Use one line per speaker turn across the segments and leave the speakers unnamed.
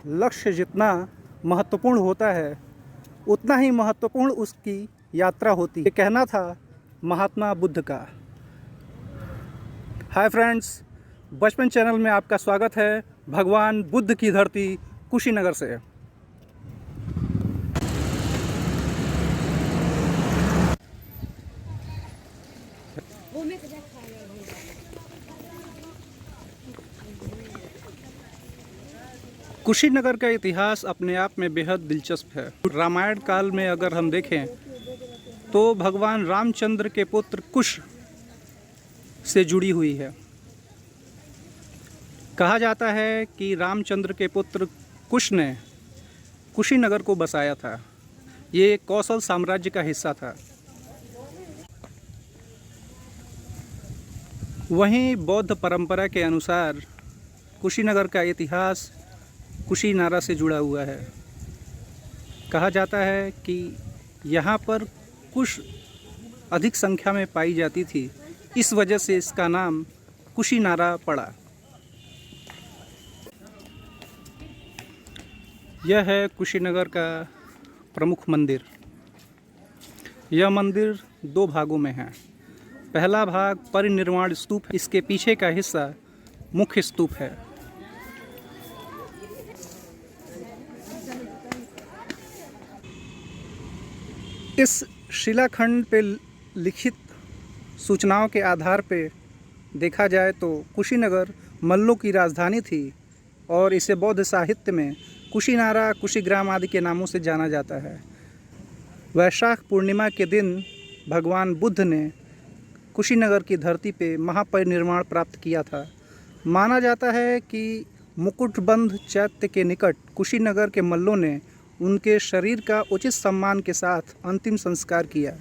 लक्ष्य जितना महत्वपूर्ण होता है उतना ही महत्वपूर्ण उसकी यात्रा होती है। ये कहना था महात्मा बुद्ध का। हाय फ्रेंड्स, बचपन चैनल में आपका स्वागत है भगवान बुद्ध की धरती कुशीनगर से। कुशीनगर का इतिहास अपने आप में बेहद दिलचस्प है। रामायण काल में अगर हम देखें तो भगवान रामचंद्र के पुत्र कुश से जुड़ी हुई है। कहा जाता है कि रामचंद्र के पुत्र कुश ने कुशीनगर को बसाया था। ये कौशल साम्राज्य का हिस्सा था। वहीं बौद्ध परंपरा के अनुसार कुशीनगर का इतिहास कुशीनारा से जुड़ा हुआ है। कहा जाता है कि यहाँ पर कुश अधिक संख्या में पाई जाती थी, इस वजह से इसका नाम कुशीनारा पड़ा। यह है कुशीनगर का प्रमुख मंदिर। यह मंदिर दो भागों में है। पहला भाग परिनिर्वाण स्तूप है। इसके पीछे का हिस्सा मुख्य स्तूप है। इस शिलाखंड पे लिखित सूचनाओं के आधार पे देखा जाए तो कुशीनगर मल्लों की राजधानी थी और इसे बौद्ध साहित्य में कुशीनारा, कुशीग्राम आदि के नामों से जाना जाता है। वैशाख पूर्णिमा के दिन भगवान बुद्ध ने कुशीनगर की धरती पे महापरिनिर्वाण प्राप्त किया था। माना जाता है कि मुकुटबंध चैत्य के निकट कुशीनगर के मल्लों ने उनके शरीर का उचित सम्मान के साथ अंतिम संस्कार किया।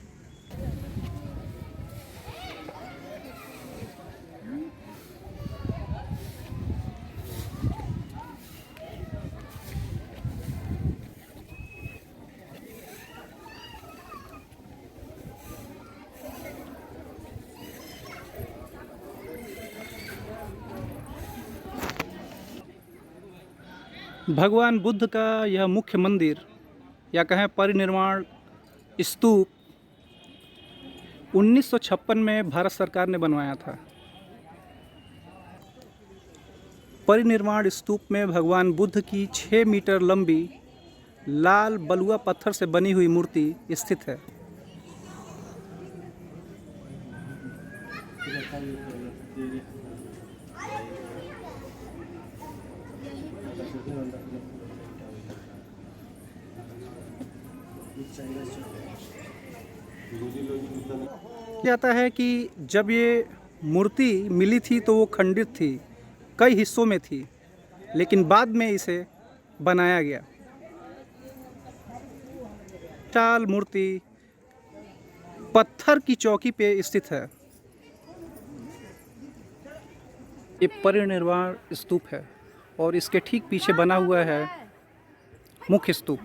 भगवान बुद्ध का यह मुख्य मंदिर या कहें परिनिर्वाण स्तूप 1956 में भारत सरकार ने बनवाया था। परिनिर्वाण स्तूप में भगवान बुद्ध की 6 मीटर लंबी लाल बलुआ पत्थर से बनी हुई मूर्ति स्थित है। जाता है कि जब ये मूर्ति मिली थी तो वो खंडित थी, कई हिस्सों में थी, लेकिन बाद में इसे बनाया गया। विशाल मूर्ति पत्थर की चौकी पे स्थित है। ये परिनिर्वाण स्तूप है और इसके ठीक पीछे बना हुआ है मुख्य स्तूप।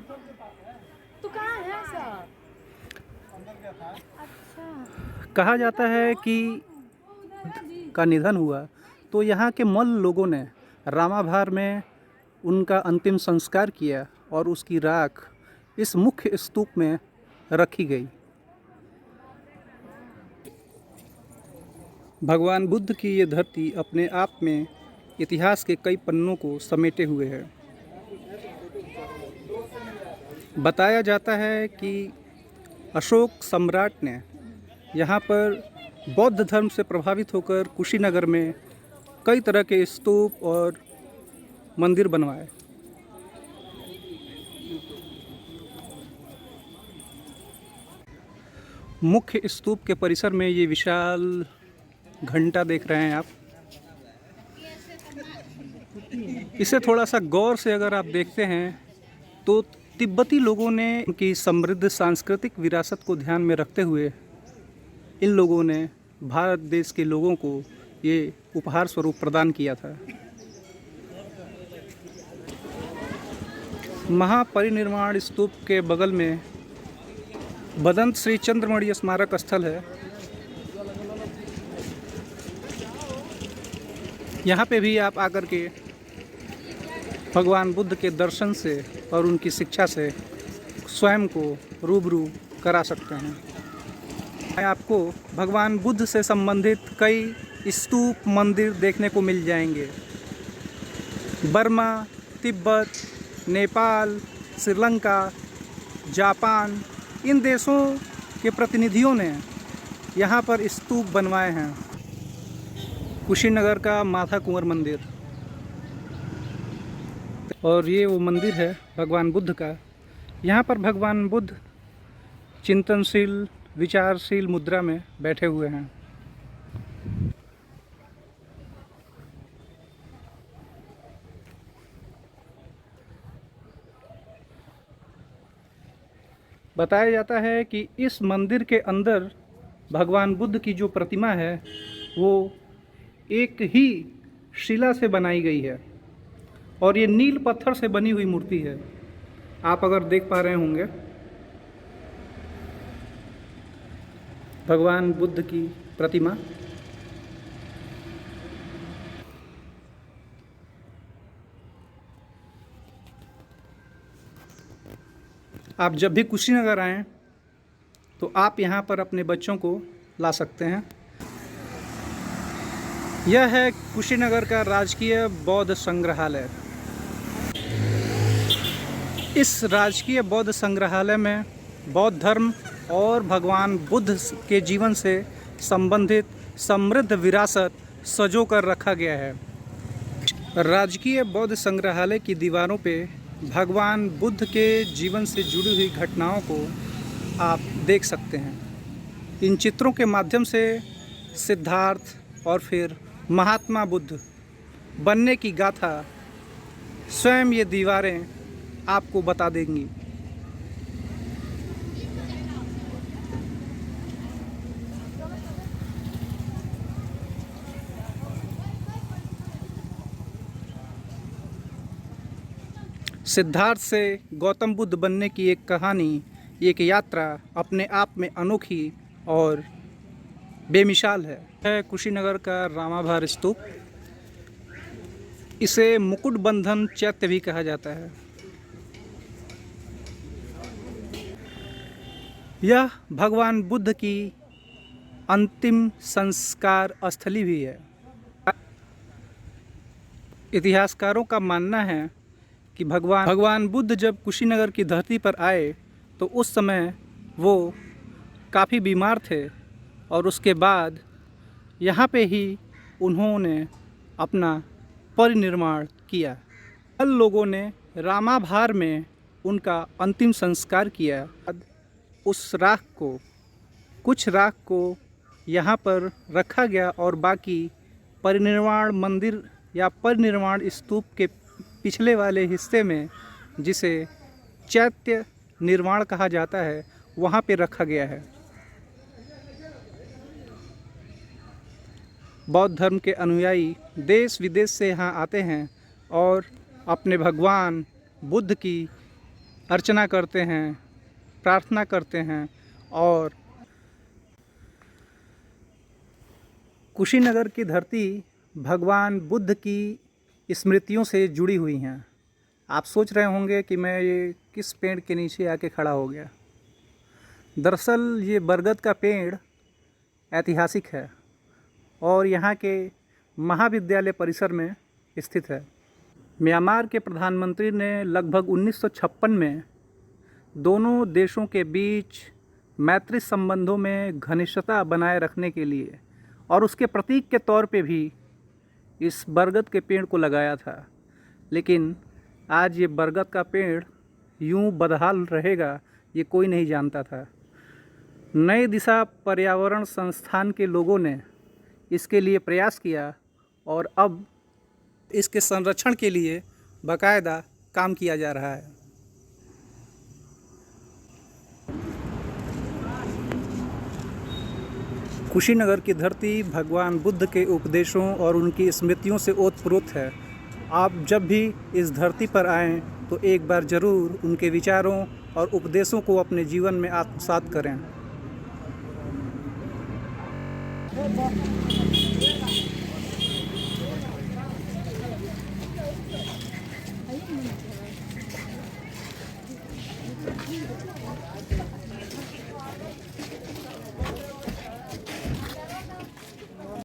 कहा जाता है कि का निधन हुआ तो यहाँ के मल्ल लोगों ने रामाभार में उनका अंतिम संस्कार किया और उसकी राख इस मुख्य स्तूप में रखी गई। भगवान बुद्ध की ये धरती अपने आप में इतिहास के कई पन्नों को समेटे हुए है। बताया जाता है कि अशोक सम्राट ने यहाँ पर बौद्ध धर्म से प्रभावित होकर कुशीनगर में कई तरह के स्तूप और मंदिर बनवाए। मुख्य स्तूप के परिसर में ये विशाल घंटा देख रहे हैं आप। इसे थोड़ा सा गौर से अगर आप देखते हैं तो तिब्बती लोगों ने उनकी समृद्ध सांस्कृतिक विरासत को ध्यान में रखते हुए इन लोगों ने भारत देश के लोगों को ये उपहार स्वरूप प्रदान किया था। महापरिनिर्वाण स्तूप के बगल में बदंत श्री चंद्रमणि स्मारक स्थल है। यहाँ पे भी आप आकर के भगवान बुद्ध के दर्शन से और उनकी शिक्षा से स्वयं को रूबरू करा सकते हैं। आपको भगवान बुद्ध से संबंधित कई स्तूप मंदिर देखने को मिल जाएंगे। बर्मा, तिब्बत, नेपाल, श्रीलंका, जापान, इन देशों के प्रतिनिधियों ने यहाँ पर स्तूप बनवाए हैं। कुशीनगर का माथा कुंवर मंदिर, और ये वो मंदिर है भगवान बुद्ध का। यहाँ पर भगवान बुद्ध चिंतनशील, विचारशील मुद्रा में बैठे हुए हैं। बताया जाता है कि इस मंदिर के अंदर भगवान बुद्ध की जो प्रतिमा है वो एक ही शिला से बनाई गई है और ये नील पत्थर से बनी हुई मूर्ति है। आप अगर देख पा रहे होंगे भगवान बुद्ध की प्रतिमा। आप जब भी कुशीनगर आएं तो आप यहाँ पर अपने बच्चों को ला सकते हैं। यह है कुशीनगर का राजकीय बौद्ध संग्रहालय। इस राजकीय बौद्ध संग्रहालय में बौद्ध धर्म और भगवान बुद्ध के जीवन से संबंधित समृद्ध विरासत सजो कर रखा गया है। राजकीय बौद्ध संग्रहालय की दीवारों पे भगवान बुद्ध के जीवन से जुड़ी हुई घटनाओं को आप देख सकते हैं। इन चित्रों के माध्यम से सिद्धार्थ और फिर महात्मा बुद्ध बनने की गाथा स्वयं ये दीवारें आपको बता देंगी। सिद्धार्थ से गौतम बुद्ध बनने की एक कहानी, एक यात्रा अपने आप में अनोखी और बेमिसाल है। कुशीनगर का रामाभार स्तूप, इसे मुकुट बंधन चैत्य भी कहा जाता है। यह भगवान बुद्ध की अंतिम संस्कार स्थली भी है। इतिहासकारों का मानना है कि भगवान बुद्ध जब कुशीनगर की धरती पर आए तो उस समय वो काफ़ी बीमार थे और उसके बाद यहाँ पे ही उन्होंने अपना परिनिर्वाण किया। कल लोगों ने रामाभार में उनका अंतिम संस्कार किया। उस राख को, कुछ राख को यहाँ पर रखा गया और बाकी परिनिर्वाण मंदिर या परिनिर्वाण स्तूप के पिछले वाले हिस्से में, जिसे चैत्य निर्वाण कहा जाता है, वहाँ पे रखा गया है। बौद्ध धर्म के अनुयायी देश विदेश से यहाँ आते हैं और अपने भगवान बुद्ध की अर्चना करते हैं, प्रार्थना करते हैं। और कुशीनगर की धरती भगवान बुद्ध की स्मृतियों से जुड़ी हुई हैं। आप सोच रहे होंगे कि मैं ये किस पेड़ के नीचे आके खड़ा हो गया। दरअसल ये बरगद का पेड़ ऐतिहासिक है और यहाँ के महाविद्यालय परिसर में स्थित है। म्यांमार के प्रधानमंत्री ने लगभग 1956 में दोनों देशों के बीच मैत्री संबंधों में घनिष्ठता बनाए रखने के लिए और उसके प्रतीक के तौर पे भी इस बरगद के पेड़ को लगाया था। लेकिन आज ये बरगद का पेड़ यूं बदहाल रहेगा ये कोई नहीं जानता था। नई दिशा पर्यावरण संस्थान के लोगों ने इसके लिए प्रयास किया और अब इसके संरक्षण के लिए बाकायदा काम किया जा रहा है। कुशीनगर की धरती भगवान बुद्ध के उपदेशों और उनकी स्मृतियों से ओतप्रोत है। आप जब भी इस धरती पर आएं तो एक बार ज़रूर उनके विचारों और उपदेशों को अपने जीवन में आत्मसात करें।